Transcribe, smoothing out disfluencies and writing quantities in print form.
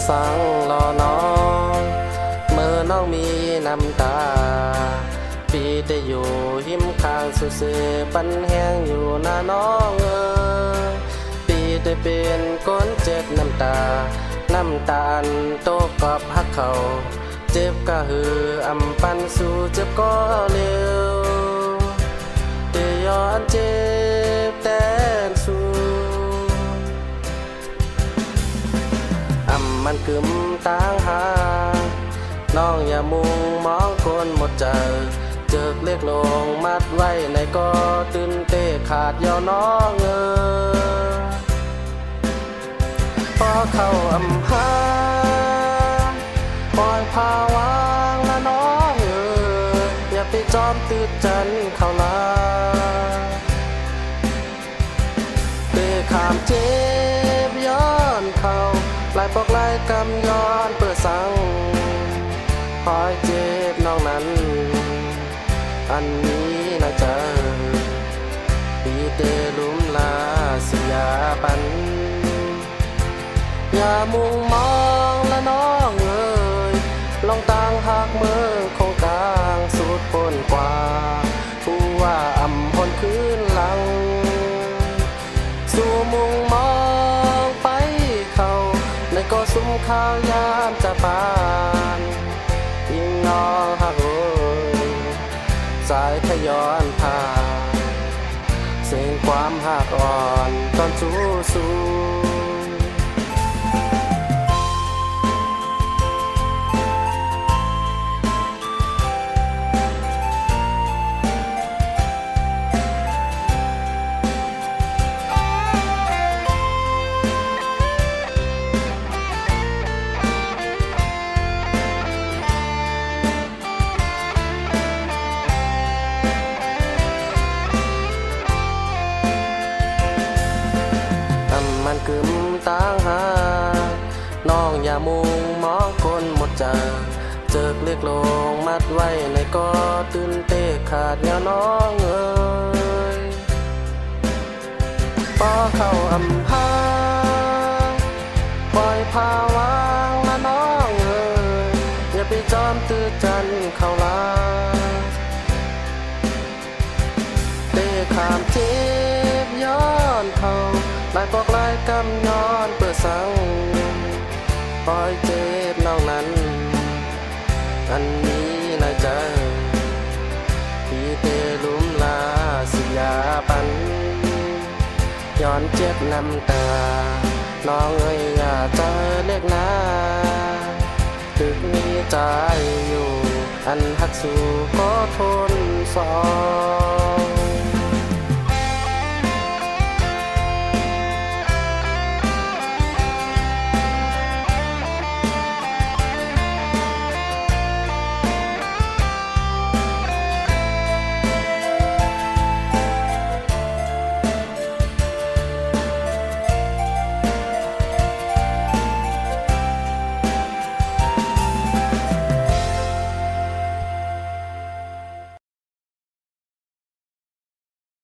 สังรอน้องเมื่อน้องมีน้ำตาปีได้อยู่หิมข้างสุเสปันแห้งอยู่หน้าน้องปีได้เป็นก้นเจ็ดน้ำตาอันโตกับฮักเขาเจ็บก็หืออำปันสู่เจ็บก็เร็วเดี๋ยวย้อนเจ็บแต่สู่มันกึมต่างหาน้องอย่ามุงมองคนหมดใจเจิกเล็กลงมัดไว้ในก็ตื่นเตะขาดยาวน้องพอเข้าอำหาปล่อยพาวางละน้องอย่าไปจอมตื่นจันเข้าลาเตะขามเจ็บย้อนเข้าลายปอกลายกำย้อนเปิดสังคอยเจ็บน้องนั้นอันนี้นะเจอปีเตลุมลาสิยาปันอย่ามุ่งมองละน้องลองต่างหากเมื่อคงกลางสุดพ้นกว่าผู้ว่าอำพลคืนหลังสู่มุ่งมองไปเขาในก็ซุ้มข้าวยามจะปานยิ่งน้องหักสายทยอนผ่านเสียงความหักอ่อนตอนสู้มันกึมต่างหาน้องอย่ามุงมองคนหมดใจเจิกเล็กลงมัดไว้ในก็ตื่นเตะขาดแนวน้องพอเข้าอำหาปล่อยพาวางละน้องอย่าไปจอมตื่นจันเข้าลาเตะขามเจ็บย้อนเข้าลายปอกลายกำย้อนเปิดสังปล่อยเจ็บน้องนั้นอันนี้นะเจอพี่เตลุมลาสิยาปันย้อนเจ็บน้ำตาน้องอย่าเจอเล็กนาถึกมีใจอยู่อันหักสู่ก็ทนสอง